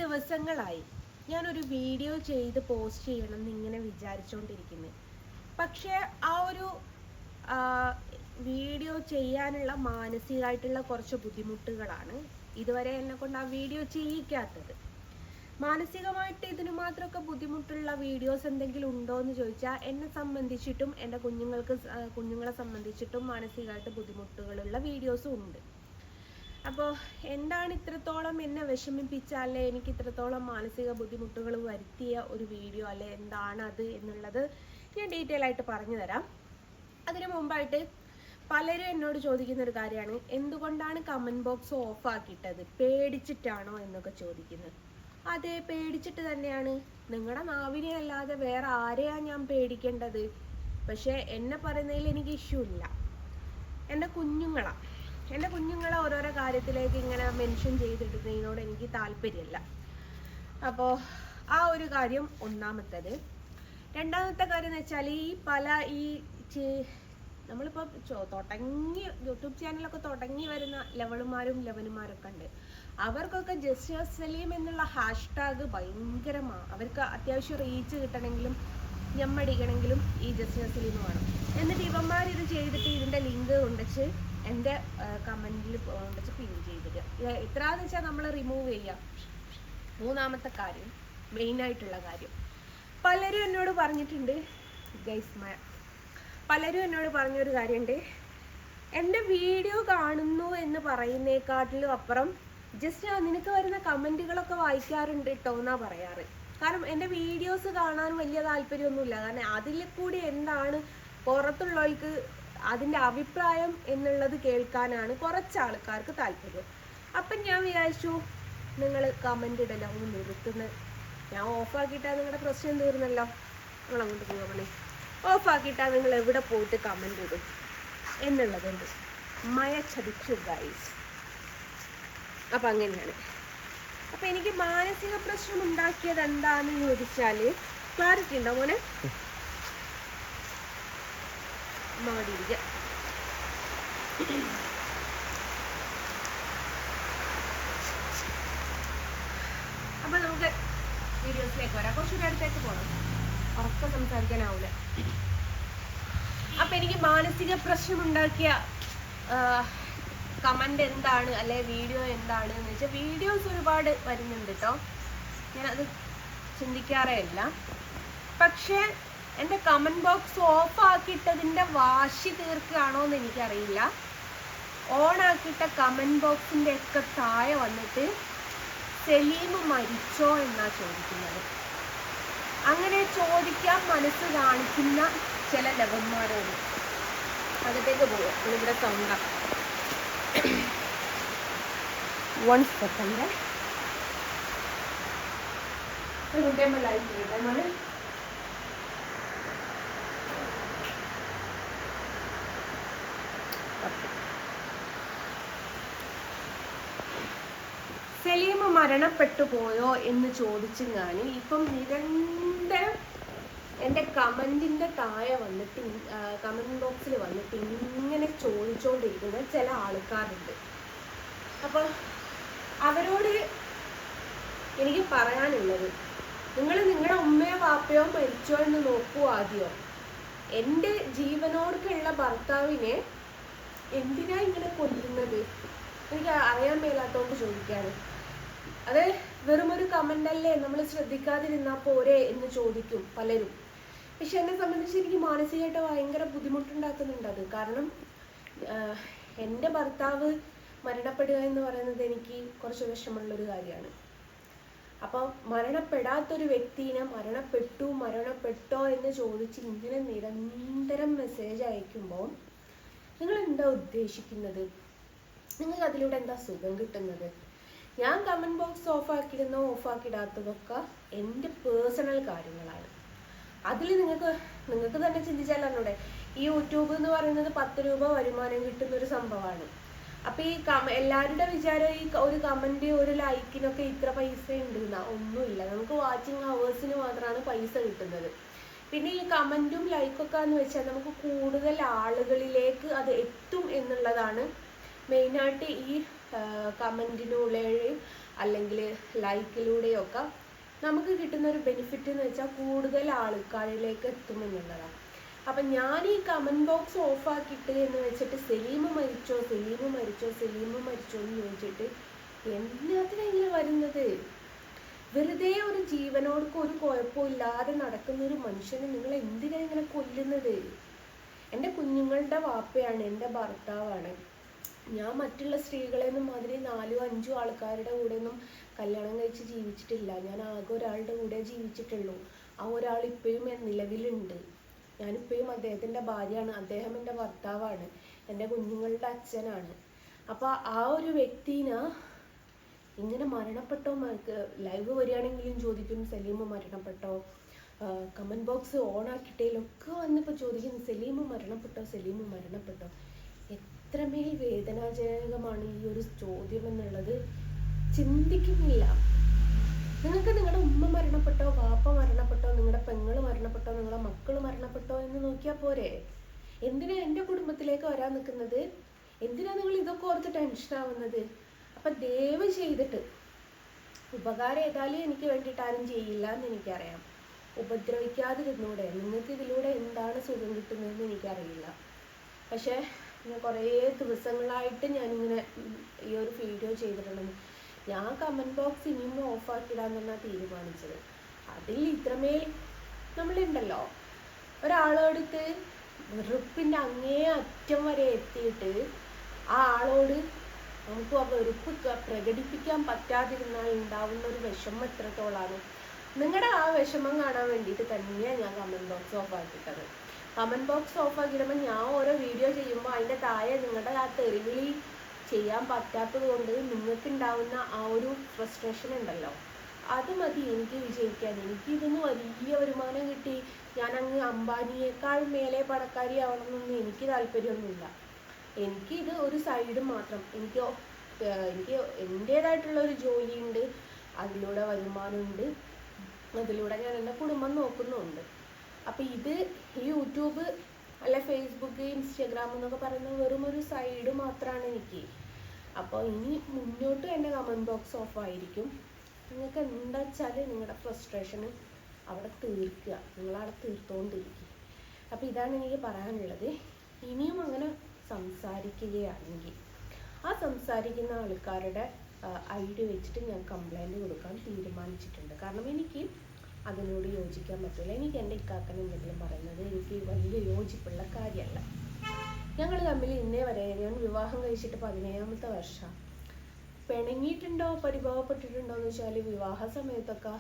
ദിവസങ്ങളായി ഞാനൊരു വീഡിയോ ചെയ്ത് പോസ്റ്റ് ചെയ്യണം എന്നിങ്ങനെ വിചാരിച്ചുകൊണ്ടിരിക്കുന്നത്. പക്ഷേ ആ ഒരു വീഡിയോ ചെയ്യാനുള്ള മാനസികമായിട്ടുള്ള കുറച്ച് ബുദ്ധിമുട്ടുകളാണ് ഇതുവരെ എന്നെ കൊണ്ട് ആ വീഡിയോ ചെയ്യിക്കാത്തത്. മാനസികമായിട്ട് ഇതിനു മാത്രമൊക്കെ ബുദ്ധിമുട്ടുള്ള വീഡിയോസ് എന്തെങ്കിലും ഉണ്ടോ എന്ന് ചോദിച്ചാൽ എന്നെ സംബന്ധിച്ചിട്ടും എൻ്റെ കുഞ്ഞുങ്ങളെ സംബന്ധിച്ചിട്ടും മാനസികമായിട്ട് ബുദ്ധിമുട്ടുകളുള്ള വീഡിയോസും ഉണ്ട്. അപ്പോൾ എന്താണ് ഇത്രത്തോളം എന്നെ വിഷമിപ്പിച്ച അല്ലെ എനിക്ക് ഇത്രത്തോളം മാനസിക ബുദ്ധിമുട്ടുകൾ വരുത്തിയ ഒരു വീഡിയോ അല്ലെ എന്താണ് അത് എന്നുള്ളത് ഞാൻ ഡീറ്റെയിൽ ആയിട്ട് പറഞ്ഞു തരാം. അതിനു മുമ്പായിട്ട് പലരും എന്നോട് ചോദിക്കുന്ന ഒരു കാര്യമാണ്, എന്തുകൊണ്ടാണ് കമൻറ്റ് ബോക്സ് ഓഫ് ആക്കിയിട്ടത്, പേടിച്ചിട്ടാണോ എന്നൊക്കെ ചോദിക്കുന്നത്. അതെ, പേടിച്ചിട്ട് തന്നെയാണ്. നിങ്ങളുടെ നാവിനെ അല്ലാതെ വേറെ ആരെയാ ഞാൻ പേടിക്കേണ്ടത്? പക്ഷേ എന്നെ പറയുന്നതിൽ എനിക്ക് ഇഷ്യൂ ഇല്ല. എൻ്റെ കുഞ്ഞുങ്ങളെ ഓരോരോ കാര്യത്തിലേക്ക് ഇങ്ങനെ മെൻഷൻ ചെയ്തിടുന്നതിനോട് എനിക്ക് താല്പര്യമില്ല. അപ്പോൾ ആ ഒരു കാര്യം ഒന്നാമത്തത്. രണ്ടാമത്തെ കാര്യം എന്ന് വെച്ചാൽ നമ്മളിപ്പോൾ തുടങ്ങി യൂട്യൂബ് ചാനലൊക്കെ തുടങ്ങി വരുന്ന ലെവനുമാരൊക്കെ ഉണ്ട്. അവർക്കൊക്കെ ജസ്ന സലീം എന്നുള്ള ഹാഷ്ടാഗ് ഭയങ്കരമാണ്. അവർക്ക് അത്യാവശ്യം റീച്ച് കിട്ടണമെങ്കിലും ഞമ്മടിക്കണമെങ്കിലും ഈ ജസ്ന സലീം വേണം. എന്നിട്ട് ഇവന്മാർ ഇത് ചെയ്തിട്ട് ഇതിൻ്റെ ലിങ്ക് കൊണ്ടുവച്ച് എൻ്റെ കമൻറ്റിൽ കൊണ്ടുവച്ച് പിൻ ചെയ്തിട്ട് എത്രയാണെന്ന് വെച്ചാൽ നമ്മൾ റിമൂവ് ചെയ്യാം. മൂന്നാമത്തെ കാര്യം, മെയിനായിട്ടുള്ള കാര്യം, പലരും എന്നോട് പറഞ്ഞൊരു കാര്യമുണ്ട്. എൻ്റെ വീഡിയോ കാണുന്നു എന്ന് പറയുന്നേക്കാട്ടിലും അപ്പുറം ജസ്റ്റ് നിനക്ക് വരുന്ന കമൻറ്റുകളൊക്കെ വായിക്കാറുണ്ട് കേട്ടോ എന്നാ പറയാറ്. കാരണം എൻ്റെ വീഡിയോസ് കാണാൻ വലിയ താല്പര്യമൊന്നുമില്ല. കാരണം അതിൽ കൂടി എന്താണ് പുറത്തുള്ളവർക്ക് അതിൻ്റെ അഭിപ്രായം എന്നുള്ളത് കേൾക്കാനാണ് കുറച്ച് ആൾക്കാർക്ക് താല്പര്യം. അപ്പം ഞാൻ വിചാരിച്ചു നിങ്ങൾ കമൻ്റ് ഇടല്ലോ ഒന്ന് നിർത്തുന്നത്. ഞാൻ ഓഫാക്കിയിട്ടാൽ നിങ്ങളുടെ പ്രശ്നം തീർന്നല്ലോ. നിങ്ങൾ അങ്ങോട്ട് പോകണേ. ഓഫാക്കിയിട്ടാൽ നിങ്ങൾ എവിടെ പോയിട്ട് കമൻ്റ് ഇടും എന്നുള്ളതുണ്ട്. മഴ ചതിച്ചു ഗൈസ്. അപ്പം അങ്ങനെയാണ്. അപ്പം എനിക്ക് മാനസിക പ്രശ്നം ഉണ്ടാക്കിയത് എന്താണെന്ന് ചോദിച്ചാൽ ക്ലാരിറ്റി ഉണ്ടോ മോനെ? മാടിയിരിക്കുക. അപ്പം നമുക്ക് വീഡിയോസിലേക്ക് വരാം. കുറച്ചുകൂടി അടുത്തേക്ക് പോകണം, ഉറക്കം സംസാരിക്കാനാവില്ല. അപ്പം എനിക്ക് മാനസിക പ്രശ്നം ഉണ്ടാക്കിയ കമൻ്റ് എന്താണ് അല്ലെ വീഡിയോ എന്താണ് എന്ന് വെച്ചാൽ, വീഡിയോസ് ഒരുപാട് വരുന്നുണ്ട് കേട്ടോ, ഞാനത് ചിന്തിക്കാറേ ഇല്ല. പക്ഷേ എൻ്റെ കമൻറ്റ് ബോക്സ് ഓഫ് ആക്കിയിട്ടതിൻ്റെ വാശി തീർക്കുകയാണോ എന്ന് എനിക്കറിയില്ല. ഓണാക്കിയിട്ട കമൻറ്റ് ബോക്സിൻ്റെ ഒക്കെ താഴെ വന്നിട്ട് സലീം മരിച്ചോ എന്നാണ് ചോദിക്കുന്നത്. അങ്ങനെ ചോദിക്കാൻ മനസ്സ് കാണിക്കുന്ന ചില ലവന്മാരോട് അകത്തേക്ക് പോകും. ഇവിടെ സൗണ്ടാണ്. 1 സെക്കൻഡ്. സലീം മരണപ്പെട്ടു പോയോ എന്ന് ചോദിച്ചു ഞാൻ ഇപ്പം നിരന്തരം എൻ്റെ കമൻറ്റിൻ്റെ താഴെ വന്നിട്ട് കമൻറ്റ് ബോക്സിൽ വന്നിട്ട് ഇങ്ങനെ ചോദിച്ചുകൊണ്ടിരിക്കുന്ന ചില ആൾക്കാരുണ്ട്. അപ്പോൾ അവരോട് എനിക്ക് പറയാനുള്ളത്, നിങ്ങൾ നിങ്ങളുടെ ഉമ്മയോ വാപ്പയോ മരിച്ചോ എന്ന് നോക്കൂ ആദ്യം. എൻ്റെ ജീവനോടുള്ള ഭർത്താവിനെ എന്തിനാ ഇങ്ങനെ കൊല്ലുന്നത്? എനിക്ക് അറിയാൻ മേലാത്തോണ്ട് ചോദിക്കാണ്. അത് വെറുമൊരു കമൻ്റല്ലേ, നമ്മൾ ശ്രദ്ധിക്കാതിരുന്നാൽ പോരെ എന്ന് ചോദിക്കും പലരും. പക്ഷെ എന്നെ സംബന്ധിച്ച് എനിക്ക് മാനസികമായിട്ട് ഭയങ്കര ബുദ്ധിമുട്ടുണ്ടാക്കുന്നുണ്ട് അത്. കാരണം എൻ്റെ ഭർത്താവ് മരണപ്പെടുക എന്ന് പറയുന്നത് എനിക്ക് കുറച്ച് വിഷമമുള്ളൊരു കാര്യമാണ്. അപ്പോൾ മരണപ്പെടാത്തൊരു വ്യക്തിനെ മരണപ്പെട്ടോ എന്ന് ചോദിച്ച് ഇങ്ങനെ നിരന്തരം മെസ്സേജ് അയക്കുമ്പോൾ നിങ്ങൾ എന്താ ഉദ്ദേശിക്കുന്നത്? നിങ്ങൾക്ക് അതിലൂടെ എന്താ സുഖം കിട്ടുന്നത്? ഞാൻ കമൻറ്റ് ബോക്സ് ഓഫാക്കിയിടുന്നോ ഓഫാക്കിയിടാത്തതൊക്കെ എൻ്റെ പേഴ്സണൽ കാര്യങ്ങളാണ്. അതിൽ നിങ്ങൾക്ക് തന്നെ ചിന്തിച്ചാൽ അറിഞ്ഞൂടെ, ഈ യൂട്യൂബ് എന്ന് പറയുന്നത് 10 രൂപ വരുമാനം കിട്ടുന്നൊരു സംഭവമാണ്. അപ്പം ഈ എല്ലാവരുടെ വിചാരം ഈ ഒരു കമൻറ്റ് ഒരു ലൈക്കിനൊക്കെ ഇത്ര പൈസ ഉണ്ട് എന്നാ. ഒന്നുമില്ല. നമുക്ക് വാച്ചിങ് ഹവേഴ്സിന് മാത്രമാണ് പൈസ കിട്ടുന്നത്. പിന്നെ ഈ കമൻറ്റും ലൈക്കൊക്കെ എന്ന് വെച്ചാൽ നമുക്ക് കൂടുതൽ ആളുകളിലേക്ക് അത് എത്തും എന്നുള്ളതാണ് മെയിനായിട്ട് ഈ കമൻറ്റിനുള്ളിൽ അല്ലെങ്കിൽ ലൈക്കിലൂടെയൊക്കെ നമുക്ക് കിട്ടുന്ന ഒരു ബെനിഫിറ്റ് എന്ന് വെച്ചാൽ കൂടുതൽ ആൾക്കാരിലേക്ക് എത്തുമെന്നുള്ളതാണ്. അപ്പം ഞാൻ ഈ കമൻറ്റ് ബോക്സ് ഓഫാക്കിയിട്ട് എന്ന് വെച്ചിട്ട് സലീം മരിച്ചോ എന്ന് ചോദിച്ചിട്ട് എന്തിനാണ് ഇങ്ങനെ വരുന്നത്? വെറുതെ ഒരു ജീവനോർക്ക് ഒരു കുഴപ്പമില്ലാതെ നടക്കുന്ന ഒരു മനുഷ്യനെ നിങ്ങൾ എന്തിനാണ് ഇങ്ങനെ കൊല്ലുന്നത്? എൻ്റെ കുഞ്ഞുങ്ങളുടെ വാപ്പയാണ്, എൻ്റെ ഭർത്താവാണ്. ഞാൻ മറ്റുള്ള സ്ത്രീകളെന്നും മാതിരി 4-5 ആൾക്കാരുടെ കൂടെ ഒന്നും കല്യാണം കഴിച്ച് ജീവിച്ചിട്ടില്ല. ഞാൻ ആകെ ഒരാളുടെ കൂടെ ജീവിച്ചിട്ടുള്ളൂ. ആ ഒരാൾ ഇപ്പോഴും നിലവിലുണ്ട്. ഞാനിപ്പോഴും അദ്ദേഹത്തിൻ്റെ ഭാര്യയാണ്. അദ്ദേഹം എൻ്റെ ഭർത്താവാണ്, എൻ്റെ കുഞ്ഞുങ്ങളുടെ അച്ഛനാണ്. അപ്പോൾ ആ ഒരു വ്യക്തിനെ ഇങ്ങനെ മരണപ്പെട്ടോ, ലൈവ് വരികയാണെങ്കിലും ചോദിക്കും സലീം മരണപ്പെട്ടോ, കമൻറ്റ് ബോക്സ് ഓണാക്കിയിട്ടേലൊക്കെ വന്നിപ്പോൾ ചോദിക്കുന്നു സലീം മരണപ്പെട്ടോ. എത്രമേൽ വേദനാജനകമാണ് ഈ ഒരു ചോദ്യം എന്നുള്ളത് ചിന്തിക്കുന്നില്ല. നിങ്ങൾക്ക് നിങ്ങളുടെ ഉമ്മ മരണപ്പെട്ടോ, വാപ്പ മരണപ്പെട്ടോ, നിങ്ങളുടെ പെങ്ങൾ മരണപ്പെട്ടോ, നിങ്ങളുടെ മക്കൾ മരണപ്പെട്ടോ എന്ന് നോക്കിയാൽ പോരെ? എന്തിനാ എൻ്റെ കുടുംബത്തിലേക്ക് വരാൻ നിൽക്കുന്നത്? എന്തിനാ നിങ്ങൾ ഇതൊക്കെ ഓർത്ത് ടെൻഷൻ ആവുന്നത്? അപ്പം ദയവ് ചെയ്തിട്ട് ഉപകാരം ഏതായാലും എനിക്ക് വേണ്ടിയിട്ട് ആരും ചെയ്യില്ല എന്ന് എനിക്കറിയാം. ഉപദ്രവിക്കാതിരുന്നൂടെ? നിങ്ങൾക്ക് ഇതിലൂടെ എന്താണ് സുഖം കിട്ടുന്നതെന്ന് എനിക്കറിയില്ല. പക്ഷേ കുറേ ദിവസങ്ങളായിട്ട് ഞാനിങ്ങനെ ഈ ഒരു വീഡിയോ ചെയ്തിട്ടുണ്ടെന്ന്. ഞാൻ കമൻറ്റ് ബോക്സ് ഇനിയും ഓഫാക്കിടാൻ തന്നെയാണ് തീരുമാനിച്ചത്. അതിൽ ഇത്രമേൽ നമ്മളുണ്ടല്ലോ, ഒരാളോടുത്ത് വെറുപ്പിൻ്റെ അങ്ങേ അറ്റം വരെ എത്തിയിട്ട് ആ ആളോട് നമുക്ക് ആ വെറുപ്പ് പ്രകടിപ്പിക്കാൻ പറ്റാതിരുന്നാൽ ഉണ്ടാവുന്ന ഒരു വിഷമം എത്രത്തോളാണ്. നിങ്ങളുടെ ആ വിഷമം കാണാൻ വേണ്ടിയിട്ട് തന്നെയാണ് ഞാൻ കമൻറ്റ് ബോക്സ് ഓഫാക്കിയിട്ടത്. കമൻറ്റ് ബോക്സ് ഓഫാക്കിയിടുമ്പോൾ ഞാൻ ഓരോ വീഡിയോ ചെയ്യുമ്പോൾ അതിൻ്റെ താഴെ നിങ്ങളുടെ ആ തെറിവിളി ചെയ്യാൻ പറ്റാത്തത് കൊണ്ട് നിങ്ങൾക്കുണ്ടാവുന്ന ആ ഒരു ഫ്രസ്ട്രേഷൻ ഉണ്ടല്ലോ, അത് മതി എനിക്ക് വിജയിക്കാൻ. എനിക്ക് ഇതിന് വലിയ വരുമാനം കിട്ടി ഞാനങ്ങ് അംബാനിയേക്കാൾ മേലെ പണക്കാരി ആവണമെന്നൊന്നും എനിക്ക് താല്പര്യമൊന്നുമില്ല. എനിക്കിത് ഒരു സൈഡ് മാത്രം. എനിക്ക് എൻ്റേതായിട്ടുള്ള ഒരു ജോലിയുണ്ട്, അതിലൂടെ വരുമാനമുണ്ട്, അതിലൂടെ ഞാൻ എൻ്റെ കുടുംബം നോക്കുന്നുമുണ്ട്. അപ്പം ഇത് യൂട്യൂബ് അല്ല ഫേസ്ബുക്ക് ഇൻസ്റ്റാഗ്രാം എന്നൊക്കെ പറയുന്നത് വെറും ഒരു സൈഡ് മാത്രമാണ് എനിക്ക്. അപ്പോൾ ഇനി മുന്നോട്ട് എൻ്റെ കമൻറ്റ് ബോക്സ് ഓഫായിരിക്കും. നിങ്ങൾക്ക് എന്താ വെച്ചാൽ നിങ്ങളുടെ ഫ്രസ്ട്രേഷന് അവിടെ തീർക്കുക, നിങ്ങളവിടെ തീർത്തുകൊണ്ടിരിക്കുക. അപ്പോൾ ഇതാണ് എനിക്ക് പറയാനുള്ളത്. ഇനിയും അങ്ങനെ സംസാരിക്കുകയാണെങ്കിൽ ആ സംസാരിക്കുന്ന ആൾക്കാരുടെ ID വെച്ചിട്ട് ഞാൻ കംപ്ലൈൻറ്റ് കൊടുക്കാൻ തീരുമാനിച്ചിട്ടുണ്ട്. കാരണം എനിക്ക് അതിനോട് യോജിക്കാൻ പറ്റില്ല. എനിക്ക് എൻ്റെ ഇക്കാക്കൻ എന്തെങ്കിലും പറയുന്നത് എനിക്ക് വലിയ യോജിപ്പുള്ള കാര്യമല്ല. ഞങ്ങൾ തമ്മിൽ ഇന്നേ വരെ, ഞാൻ വിവാഹം കഴിച്ചിട്ട് 17ാമത്തെ വർഷം. പിണങ്ങിയിട്ടുണ്ടോ പരിഭവപ്പെട്ടിട്ടുണ്ടോ എന്ന് വെച്ചാൽ വിവാഹ സമയത്തൊക്കെ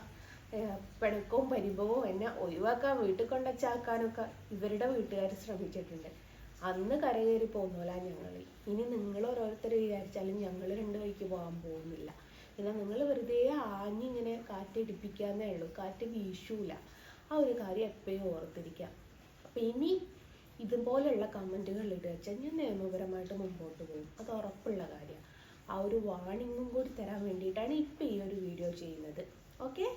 പിണക്കവും പരിഭവവും എന്നെ ഒഴിവാക്കാൻ വീട്ടിൽ കൊണ്ടുവച്ചാക്കാനൊക്കെ ഇവരുടെ വീട്ടുകാർ ശ്രമിച്ചിട്ടുണ്ട്. അന്ന് കരകയറി പോകുന്നില്ല ഞങ്ങൾ. ഇനി നിങ്ങൾ ഓരോരുത്തർ വിചാരിച്ചാലും ഞങ്ങൾ 2 വഴിക്ക് പോകാൻ പോകുന്നില്ല. പിന്നെ നിങ്ങൾ വെറുതെ ആഞ്ഞിങ്ങനെ കാറ്റടിപ്പിക്കാന്നേ ഉള്ളൂ, കാറ്റ് വീശൂല. ആ ഒരു കാര്യം എപ്പോഴും ഓർത്തിരിക്കാം. അപ്പം ഇനി ഇതുപോലെയുള്ള കമൻറ്റുകൾ ഇടുക വെച്ചാൽ ഞാൻ നിയമപരമായിട്ട് മുമ്പോട്ട് പോകും, അത് ഉറപ്പുള്ള കാര്യമാണ്. ആ ഒരു വാർണിങ്ങും കൂടി തരാൻ വേണ്ടിയിട്ടാണ് ഇപ്പോൾ ഈ ഒരു വീഡിയോ ചെയ്യുന്നത്. ഓക്കെ.